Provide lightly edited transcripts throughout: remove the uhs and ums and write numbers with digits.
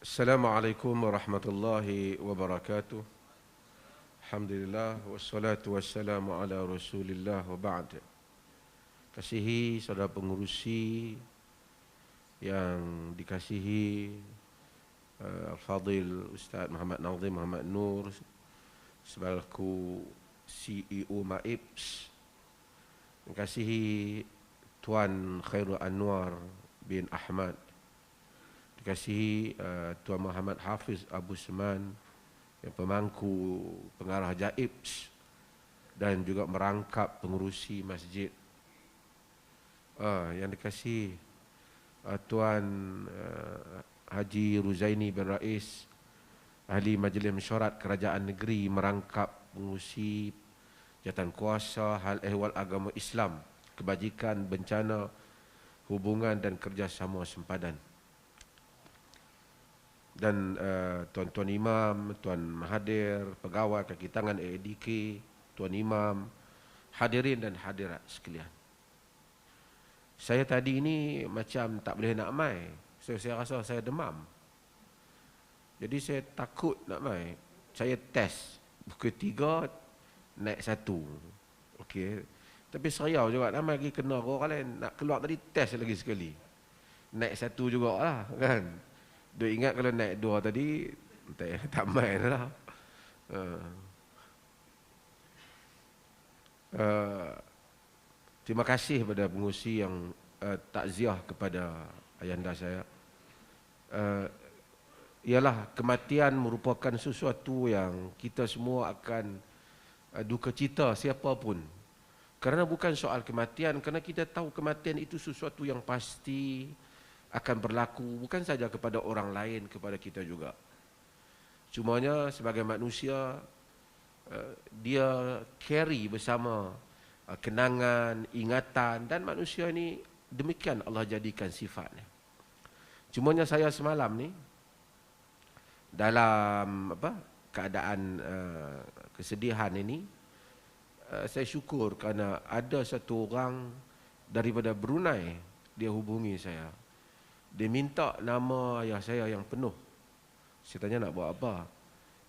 Assalamualaikum warahmatullahi wabarakatuh. Alhamdulillah wassalatu wassalamu ala Rasulillah wa ba'd. Kasihi saudara pengurusi yang dikasihi Al-Fadhil Ustaz Muhammad Nazim Muhammad Nur selaku CEO MAIPS. Dikasihi Tuan Khairul Anwar bin Ahmad. Dikasihi Tuan Muhammad Hafiz Abu Seman yang pemangku pengarah JAIPS dan juga merangkap pengurusi masjid. Yang dikasihi Tuan Haji Ruzaini bin Rais, Ahli Majlis Mesyuarat Kerajaan Negeri merangkap pengurusi jawatan kuasa hal ehwal agama Islam, kebajikan, bencana, hubungan dan kerjasama sempadan. Dan tuan-tuan imam, tuan Mahathir, pegawai kaki tangan AADK, tuan imam, hadirin dan hadirat sekalian. Saya tadi ini macam tak boleh nak mai. Saya rasa saya demam. Jadi saya takut nak mai. Saya test. Pukul 3, naik 1. Okey. Tapi seriau juga, ramai lagi kena orang lain. Nak keluar tadi, test lagi sekali. Naik 1 jugalah kan. Dia ingat kalau naik 2 tadi, tak main lah. Terima kasih kepada pengurusi yang takziah kepada ayahanda saya. Ialah kematian merupakan sesuatu yang kita semua akan duka cita siapapun. Kerana bukan soal kematian, kerana kita tahu kematian itu sesuatu yang pasti akan berlaku bukan saja kepada orang lain, kepada kita juga. Cumanya sebagai manusia, dia carry bersama kenangan, ingatan, dan manusia ini demikian Allah jadikan sifatnya. Cumanya saya semalam ni dalam keadaan kesedihan ini, saya syukur kerana ada satu orang daripada Brunei, dia hubungi saya. Dia minta nama ayah saya yang penuh. Saya tanya nak buat apa?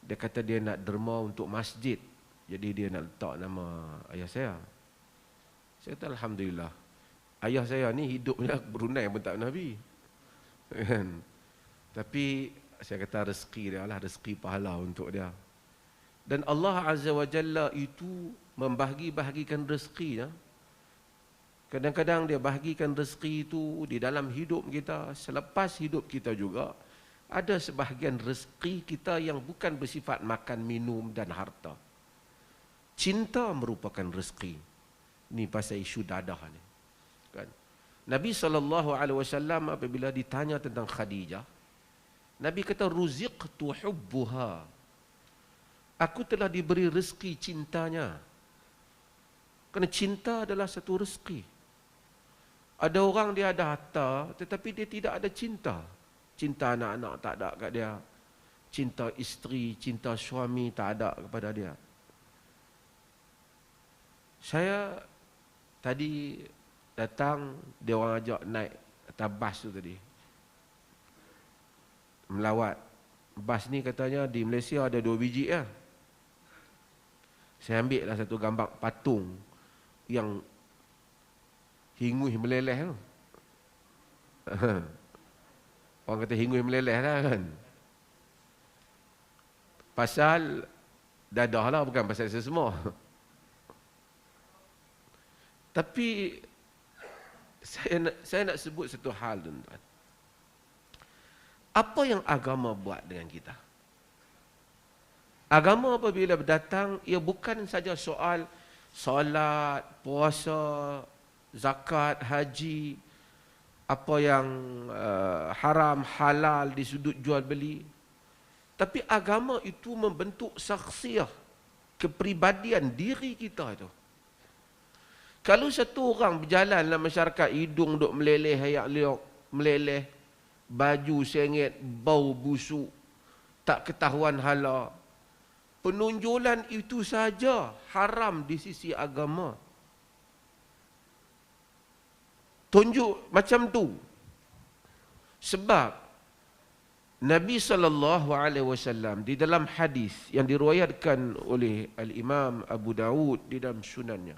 Dia kata dia nak derma untuk masjid. Jadi dia nak letak nama ayah saya. Saya kata Alhamdulillah. Ayah saya ni hidupnya Brunei pun tak Nabi. Tapi saya kata rezeki dia lah, rezeki pahala untuk dia. Dan Allah Azza wa Jalla itu membahagi-bahagikan rezekinya. Kadang-kadang dia bahagikan rezeki itu di dalam hidup kita, selepas hidup kita juga. Ada sebahagian rezeki kita yang bukan bersifat makan, minum dan harta. Cinta merupakan rezeki. Ini pasal isu dadah ni. Kan? Nabi SAW apabila ditanya tentang Khadijah, Nabi kata, ruziqtu hubbuha. Aku telah diberi rezeki cintanya. Kerana cinta adalah satu rezeki. Ada orang dia ada harta, tetapi dia tidak ada cinta. Cinta anak-anak tak ada kat dia. Cinta isteri, cinta suami tak ada kepada dia. Saya tadi datang, dia orang ajak naik atas bas tu tadi. Melawat. Bas ni katanya di Malaysia ada 2 biji lah. Saya ambil lah satu gambar patung yang hinguih meleleh tu. Orang kata hinguih meleleh lah kan. Pasal dadah lah, bukan pasal sesemua. Tapi saya nak sebut satu hal, tuan-tuan. Apa yang agama buat dengan kita? Agama apabila datang, ia bukan saja soal solat, puasa, zakat, haji, apa yang haram, halal di sudut jual beli. Tapi agama itu membentuk saksiah, kepribadian diri kita itu. Kalau satu orang berjalan dalam masyarakat, hidung duk meleleh, hayak liok meleleh, baju sengit, bau busuk, tak ketahuan hala, penonjolan itu saja haram di sisi agama. Tunjuk macam tu. Sebab Nabi SAW di dalam hadis yang diriwayatkan oleh Al-Imam Abu Dawud di dalam sunannya,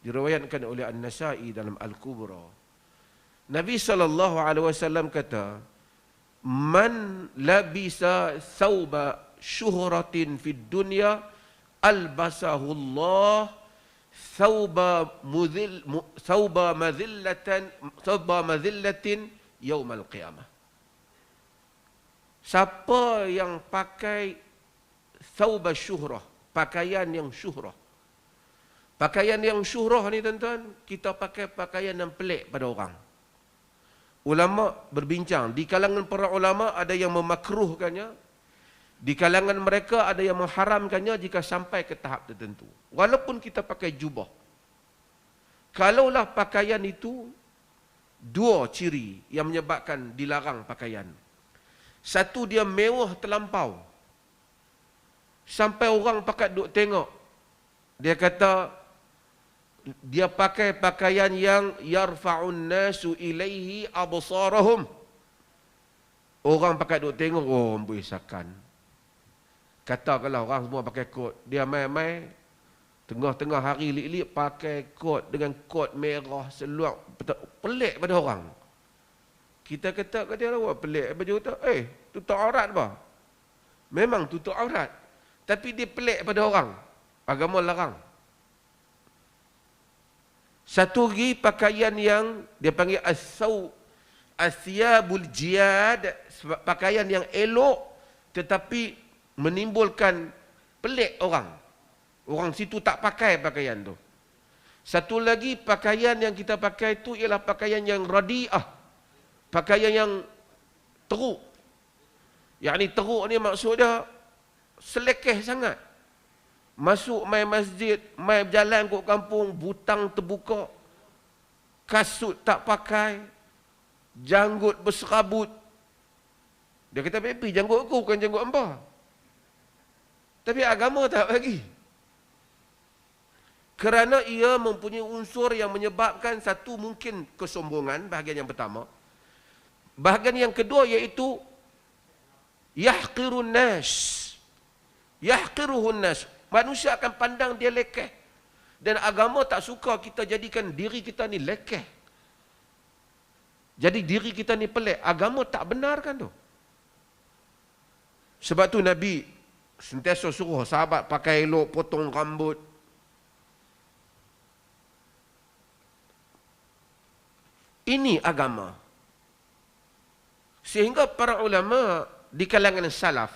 diriwayatkan oleh An-Nasa'i dalam Al-Kubra, Nabi SAW kata, man labisa thawba syuhratin fid dunya albasahu Allah thawba madhillatin yaumal qiyamah. Siapa yang pakai thawba syuhrah, pakaian yang syuhrah. Pakaian yang syuhrah ni tuan-tuan, kita pakai pakaian yang pelik pada orang. Ulama berbincang, di kalangan para ulama ada yang memakruhkannya, di kalangan mereka ada yang mengharamkannya jika sampai ke tahap tertentu. Walaupun kita pakai jubah. Kalaulah pakaian itu dua ciri yang menyebabkan dilarang pakaian. Satu, dia mewah terlampau. Sampai orang pakat duk tengok. Dia kata, dia pakai pakaian yang yarfa'un nasu ilaihi absarahum. Orang pakat duk tengok, oh amboi sakan. Katakanlah orang semua pakai kot. Dia mai-mai, tengah-tengah hari lik-lik pakai kot dengan kot merah seluar. Pelik pada orang. Kita kata kat dia, awak pelik baju tu. Tutup aurat apa? Memang tutup aurat. Tapi dia pelik pada orang. Agama larang. Satu lagi pakaian yang dia panggil asyabul jiyad, pakaian yang elok tetapi menimbulkan pelik orang. Orang situ tak pakai pakaian tu. Satu lagi pakaian yang kita pakai tu ialah pakaian yang radiah. Pakaian yang teruk. Yang ni teruk ni maksud dia selekeh sangat. Masuk mai masjid, mai berjalan ke kampung, butang terbuka. Kasut tak pakai. Janggut berserabut. Dia kata, "Baby, janggut aku bukan janggut hangpa." Tapi agama tak bagi. Kerana ia mempunyai unsur yang menyebabkan satu mungkin kesombongan, bahagian yang pertama. Bahagian yang kedua iaitu yahqirun nas. Yahqiruhun nas. Manusia akan pandang dia lekeh. Dan agama tak suka kita jadikan diri kita ni lekeh. Jadi diri kita ni pelik. Agama tak benarkan tu. Sebab tu Nabi sentiasa suruh sahabat pakai elok, potong rambut. Ini agama. Sehingga para ulama di kalangan salaf,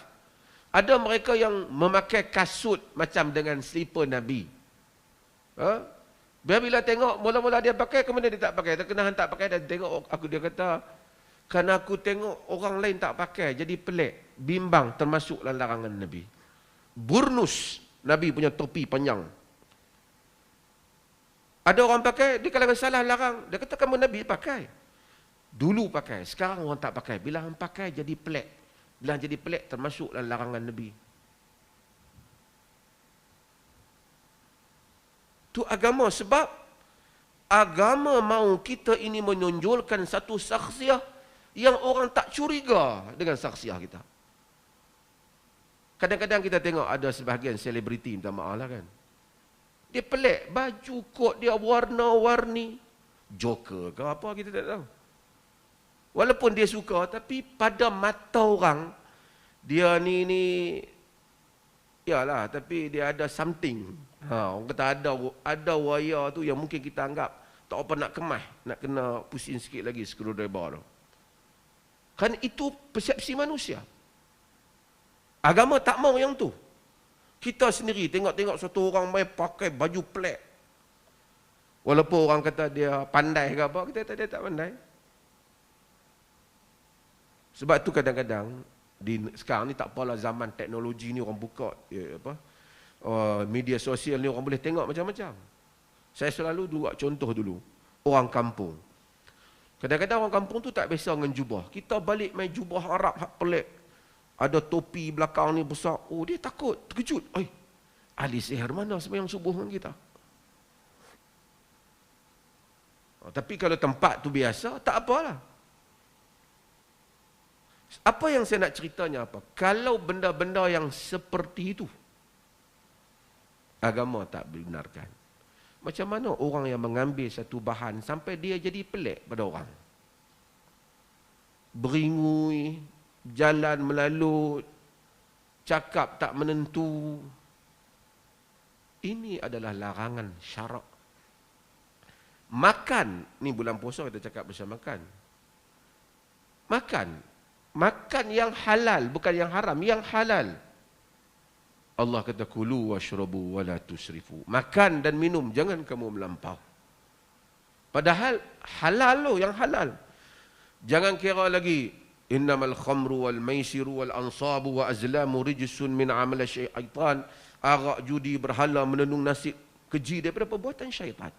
ada mereka yang memakai kasut macam dengan slipper Nabi. Bila tengok, mula-mula dia pakai, kemudian dia tak pakai. Terkenahan tak pakai, dan tengok aku, dia kata, kerana aku tengok orang lain tak pakai, jadi pelik, bimbang, termasuk larangan Nabi. Burnus, Nabi punya topi panjang. Ada orang pakai, di kalangan salaf larang. Dia kata, kamu Nabi pakai. Dulu pakai, sekarang orang tak pakai. Bila orang pakai jadi pelik. Bila jadi pelik termasuk dalam larangan Nabi. Itu agama, sebab agama mahu kita ini menonjolkan satu saksiah yang orang tak curiga dengan saksiah kita. Kadang-kadang kita tengok ada sebahagian selebriti, minta maaf lah kan. Dia pelik, baju kot dia warna-warni. Joker ke apa, kita tak tahu. Walaupun dia suka, tapi pada mata orang, dia ni, yalah, tapi dia ada something. Orang kata ada wayar tu yang mungkin kita anggap tak apa nak kemas, nak kena pusing sikit lagi screwdriver tu. Kan itu persepsi manusia. Agama tak mau yang tu. Kita sendiri tengok-tengok satu orang main pakai baju pelik. Walaupun orang kata dia pandai ke apa, kita kata dia tak pandai. Sebab tu kadang-kadang sekarang ni tak apalah, zaman teknologi ni orang buka media sosial ni, orang boleh tengok macam-macam. Saya selalu buat contoh dulu. Orang kampung. Kadang-kadang orang kampung tu tak biasa dengan jubah. Kita balik main jubah Arab hak pelik. Ada topi belakang ni besar. Oh, dia takut, terkejut. Ahli sihir mana sembahyang subuh dengan kita? Tapi kalau tempat tu biasa, tak apalah. Apa yang saya nak ceritanya apa? Kalau benda-benda yang seperti itu, agama tak benarkan. Macam mana orang yang mengambil satu bahan sampai dia jadi pelik pada orang? Beringui, jalan melalut, cakap tak menentu. Ini adalah larangan syarak. Makan, ni bulan puasa kita cakap pasal makan. Makan yang halal, bukan yang haram, yang halal. Allah kata kulu washrabu wala tusrifu. Makan dan minum, jangan kamu melampau. Padahal halal lo, yang halal. Jangan kira lagi innamal khamru wal maisiru wal ansabu wa azlamu rijsun min amal syaitan. Arak, judi, berhala, menenung nasib, keji daripada perbuatan syaitan.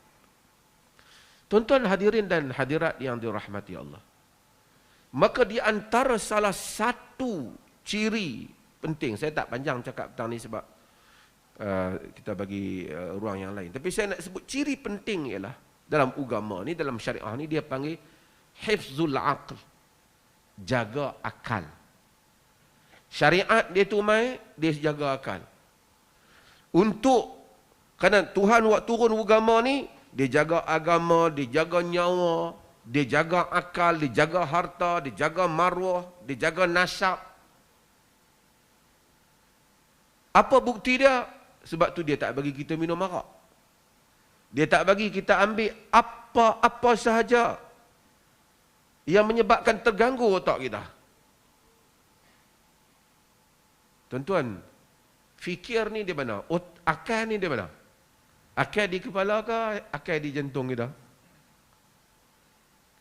Tuan-tuan hadirin dan hadirat yang dirahmati Allah. Maka di antara salah satu ciri penting, saya tak panjang cakap tentang ni sebab kita bagi ruang yang lain. Tapi saya nak sebut ciri penting ialah dalam agama ni, dalam syariah ni dia panggil hifzul aql. Jaga akal. Syariat dia tumai, dia jaga akal. Kerana Tuhan waktu turun agama ni, dia jaga agama, dia jaga nyawa, dia jaga akal, dia jaga harta, dia jaga maruah, dia jaga nasab. Apa bukti dia? Sebab tu dia tak bagi kita minum arak. Dia tak bagi kita ambil apa-apa sahaja yang menyebabkan terganggu otak kita. Tuan-tuan, fikir ni di mana? Akal ni di mana? Akal di kepala ke? Akal di jantung kita?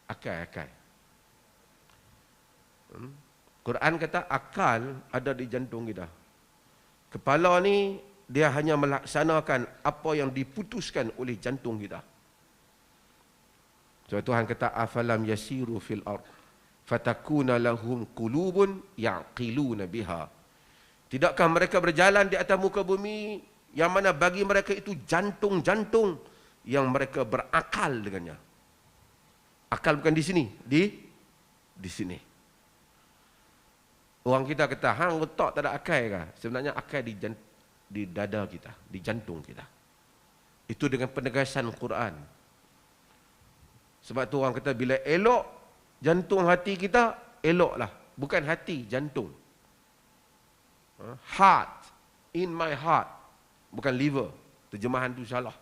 Akal. Quran kata akal ada di jantung kita. Kepala ni dia hanya melaksanakan apa yang diputuskan oleh jantung kita. So Tuhan kata afalam yasiru fil ard fatakuna lahum qulubun yaqiluna biha. Tidakkah mereka berjalan di atas muka bumi yang mana bagi mereka itu jantung-jantung yang mereka berakal dengannya. Akal bukan di sini, di sini. Orang kita kata, hang otak tak ada akal ke? Sebenarnya akal di dada kita, di jantung kita. Itu dengan penegasan Quran. Sebab tu orang kata, bila elok jantung hati kita, eloklah. Bukan hati, jantung. Heart, in my heart. Bukan liver. Terjemahan tu salah.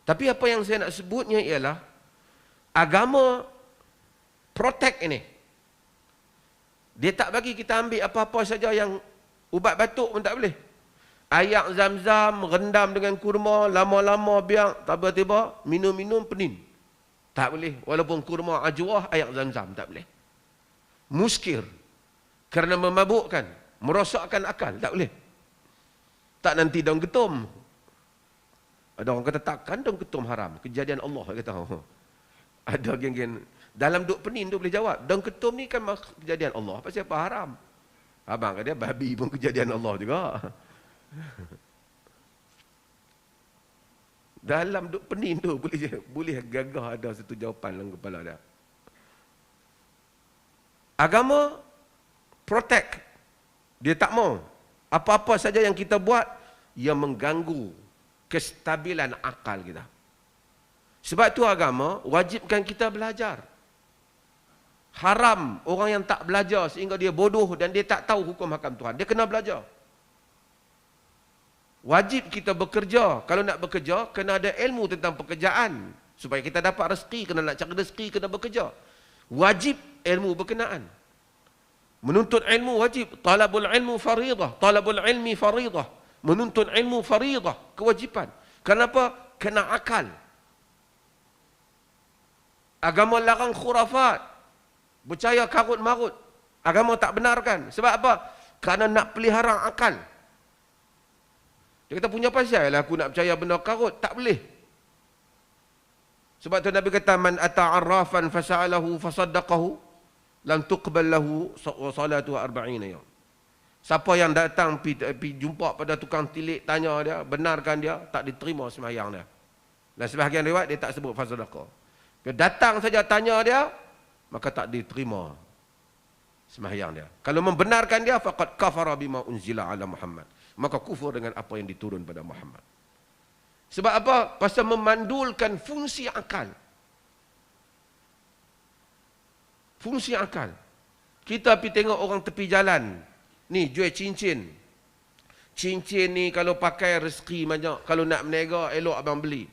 Tapi apa yang saya nak sebutnya ialah, agama protect ini. Dia tak bagi kita ambil apa-apa saja yang ubat batuk pun tak boleh. Air zam-zam, rendam dengan kurma, lama-lama biar tiba-tiba minum-minum penin. Tak boleh. Walaupun kurma ajwah, air zam-zam tak boleh. Muskir. Kerana memabukkan, merosakkan akal, tak boleh. Tak nanti daun ketum. Ada orang kata takkan daun ketum haram. Kejadian Allah kata. Ada geng-geng dalam duk penin tu boleh jawab. Daun ketum ni kan kejadian Allah. Pasal apa haram? Abang kata dia babi pun kejadian Allah juga. Dalam duk penin tu boleh gagah ada satu jawapan dalam kepala dia. Agama protect. Dia tak mau apa-apa saja yang kita buat yang mengganggu kestabilan akal kita. Sebab tu agama wajibkan kita belajar. Haram orang yang tak belajar sehingga dia bodoh dan dia tak tahu hukum hakam Tuhan. Dia kena belajar. Wajib kita bekerja. Kalau nak bekerja, kena ada ilmu tentang pekerjaan. Supaya kita dapat rezeki, kena nak cari rezeki, kena bekerja. Wajib ilmu berkenaan. Menuntut ilmu wajib. Talabul ilmu faridah. Talabul ilmi faridah. Menuntut ilmu faridah. Kewajipan. Kenapa? Kena akal. Agama larang khurafat. Percaya karut-marut. Agama tak benarkan. Sebab apa? Kerana nak pelihara akal. Dia kata, punya pasal lah aku nak percaya benda karut. Tak boleh. Sebab tu Nabi kata, man ata'arrafan fasa'alahu fasaddaqahu lam tuqbal lahu salatu 40 yawm. Siapa yang datang pergi jumpa pada tukang tilik, tanya dia, benarkan dia, tak diterima sembahyang dia. Dan sebahagian riwayat dia tak sebut fasadaqah. Dia datang saja tanya dia, maka tak diterima sembahyang dia. Kalau membenarkan dia, faqad kafara bima unzila ala Muhammad. Maka kufur dengan apa yang diturun pada Muhammad. Sebab apa? Pasal memandulkan fungsi akal. Fungsi akal. Kita pergi tengok orang tepi jalan. Ni, jual cincin. Cincin ni kalau pakai rezeki banyak. Kalau nak menega, elok abang beli.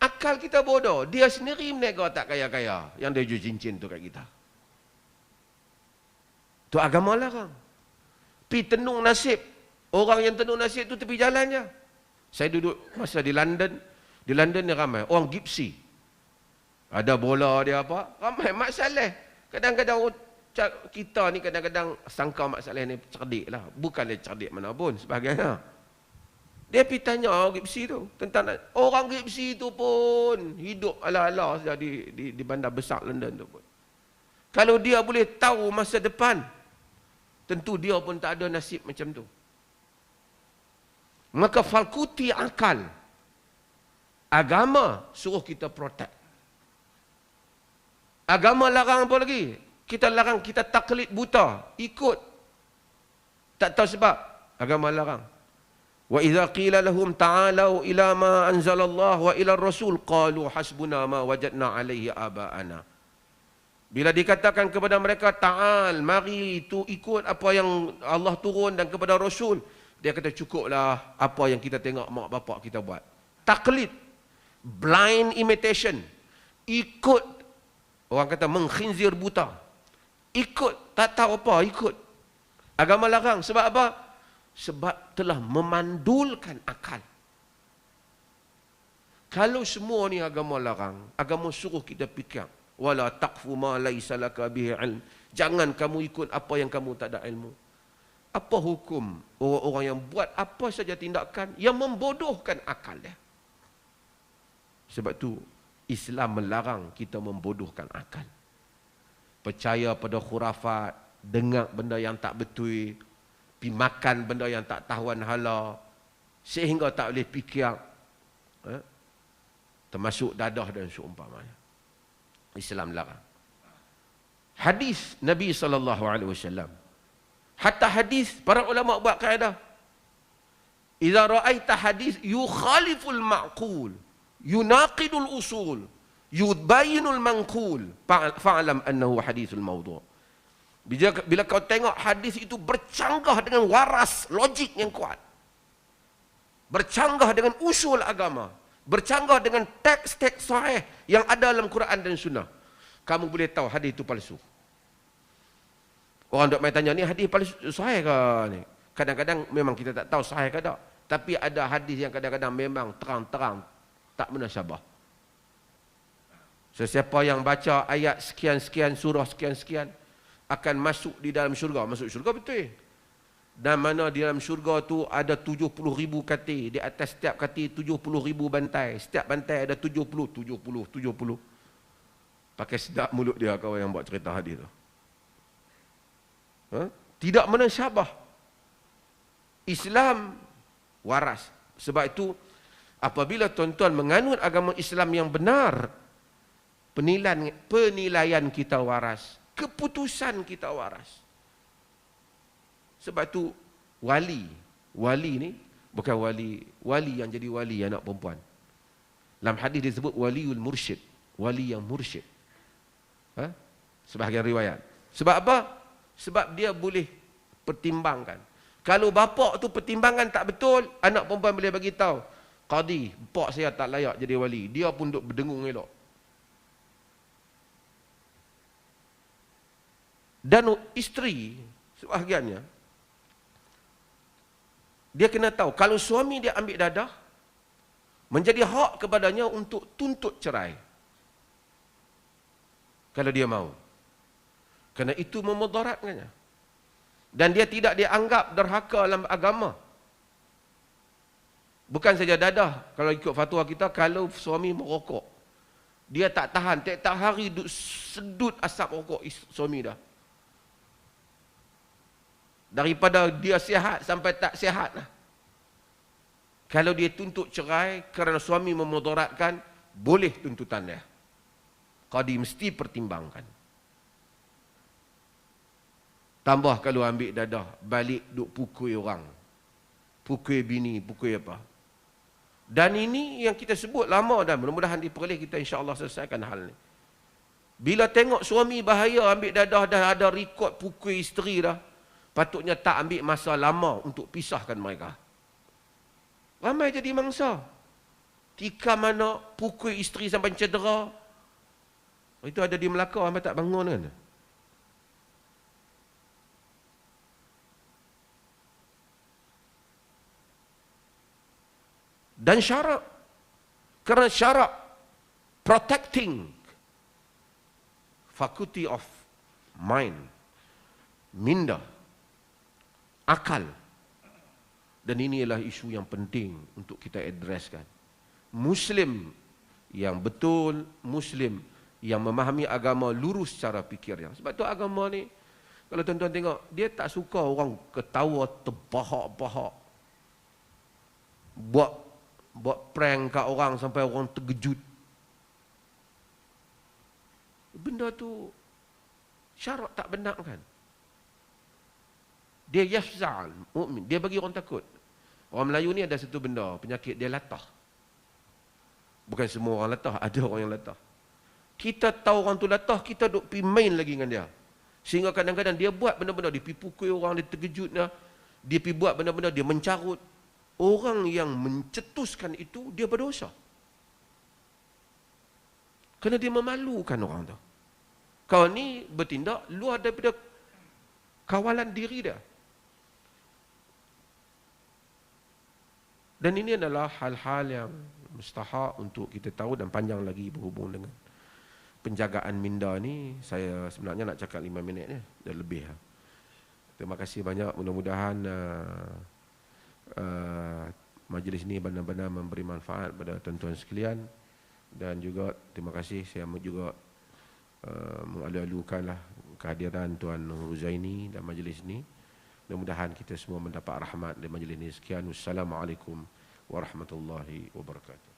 Akal kita bodoh. Dia sendiri menega tak kaya-kaya. Yang dia jual cincin tu kat kita. Tu agama larang. Pergi tenung nasib. Orang yang tenung nasib tu tepi jalan je. Saya duduk masa di London. Di London ni ramai. Orang gipsy. Ada bola dia apa. Ramai Mak Saleh. Kadang-kadang kita ni kadang-kadang sangka Mak Saleh ni cerdik lah. Bukan dia cerdik mana pun sebagainya. Dia pergi tanya orang gipsy tu. Tentang orang gipsy tu pun hidup ala-ala saja di bandar besar London tu pun. Kalau dia boleh tahu masa depan, tentu dia pun tak ada nasib macam tu. Maka fakulti akal. Agama suruh kita protect. Agama larang apa lagi? Kita larang kita taklid buta, ikut. Tak tahu sebab. Agama larang. Wa idza qila lahum ta'alu ila ma anzalallah wa ila ar-rasul qalu hasbuna ma wajadna alaihi aba'ana. Bila dikatakan kepada mereka ta'al, mari itu ikut apa yang Allah turun dan kepada Rasul, dia kata cukuplah apa yang kita tengok mak bapak kita buat. Taklid, blind imitation. Ikut. Orang kata mengkhinzir buta. Ikut, tak tahu apa, ikut. Agama larang. Sebab apa? Sebab telah memandulkan akal. Kalau semua ni agama larang, agama suruh kita fikir. Wala taqfu ma laysa laka bihi ilm. Jangan kamu ikut apa yang kamu tak ada ilmu. Apa hukum orang-orang yang buat apa saja tindakan yang membodohkan akal dia? Sebab tu Islam melarang kita membodohkan akal. Percaya pada khurafat, dengar benda yang tak betul, pergi makan benda yang tak tahuan hala, sehingga tak boleh fikir. Termasuk dadah dan seumpamanya. Islam larang. Hadis Nabi SAW. Hatta hadis, para ulama buat kaedah. Idza ra'aita hadis yukhaliful ma'qul, yunaqidul usul, yubayinul manqul, fa'lam annahu hadithul mawdu'. Bila kau tengok hadis itu bercanggah dengan waras, logik yang kuat, bercanggah dengan usul agama, bercanggah dengan teks-teks sahih yang ada dalam Quran dan Sunnah, kamu boleh tahu hadis itu palsu. Orang dok main tanya, ni hadis palsu sahih ke ni? Kadang-kadang memang kita tak tahu sahih ke tak. Tapi ada hadis yang kadang-kadang memang terang-terang tak munasabah. Sesiapa yang baca ayat sekian-sekian, surah sekian-sekian, akan masuk di dalam syurga. Masuk syurga betul. Dan mana di dalam syurga tu ada 70,000 katil. Di atas setiap katil 70,000 bantai. Setiap bantai ada 70. Pakai sedap mulut dia kawan yang buat cerita hadis tu. Tidak munasabah. Islam waras. Sebab itu apabila tuan-tuan menganut agama Islam yang benar, penilaian kita waras, keputusan kita waras. Sebab itu wali ni bukan wali yang jadi wali anak perempuan. Dalam hadis disebut waliul mursyid, wali yang mursyid. Sebahagian riwayat. Sebab apa? Sebab dia boleh pertimbangkan. Kalau bapak tu pertimbangan tak betul, anak perempuan boleh bagi tahu, qadi, bapak saya tak layak jadi wali. Dia pun duk berdengung elok. Dan isteri sebahagiannya, dia kena tahu kalau suami dia ambil dadah, menjadi hak kepadanya untuk tuntut cerai kalau dia mahu. Kerana itu memudaratkannya. Dan dia tidak dianggap derhaka dalam agama. Bukan saja dadah. Kalau ikut fatwa kita, kalau suami merokok, dia tak tahan, tiap-tiap hari sedut asap rokok suami dah. Daripada dia sihat sampai tak sihat lah. Kalau dia tuntut cerai kerana suami memudaratkan, boleh tuntutan dia. Qadi mesti pertimbangkan. Tambah kalau ambil dadah, balik duk pukul orang. Pukul bini, pukul apa. Dan ini yang kita sebut lama dah. Mudah-mudahan diperoleh kita insya-Allah selesaikan hal ni. Bila tengok suami bahaya ambil dadah dah ada rekod pukul isteri dah, patutnya tak ambil masa lama untuk pisahkan mereka. Ramai jadi mangsa. Tika mana pukul isteri sampai cedera. Itu ada di Melaka, hamba tak bangun kan? Dan syarat, kerana syarat protecting faculty of mind, minda, akal. Dan ini adalah isu yang penting untuk kita addresskan. Muslim yang betul, Muslim yang memahami agama lurus cara fikirnya. Sebab tu agama ni, kalau tuan-tuan tengok, dia tak suka orang ketawa terbahak-bahak. Buat prank kat orang sampai orang terkejut. Benda tu syarat tak benarkan. Dia yafza'al mu'min, dia bagi orang takut. Orang Melayu ni ada satu benda, penyakit dia latah. Bukan semua orang latah, ada orang yang latah. Kita tahu orang tu latah, kita duk pi main lagi dengan dia. Sehingga kadang-kadang dia buat benda-benda, dia pi pukul orang, dia terkejut dia pi buat benda-benda, dia mencarut. Orang yang mencetuskan itu, dia berdosa. Kerana dia memalukan orang tu. Kau ni bertindak luar daripada kawalan diri dia. Dan ini adalah hal-hal yang mustahak untuk kita tahu dan panjang lagi berhubung dengan penjagaan minda ni. Saya sebenarnya nak cakap 5 minit ni, dah lebih. Terima kasih banyak, mudah-mudahan majlis ini benar-benar memberi manfaat pada tuan-tuan sekalian. Dan juga terima kasih, saya juga mengalu-alukanlah kehadiran Tuan Huzaini dan majlis ini. Mudah-mudahan kita semua mendapat rahmat dari majlis ini. Sekian, wassalamualaikum warahmatullahi wabarakatuh.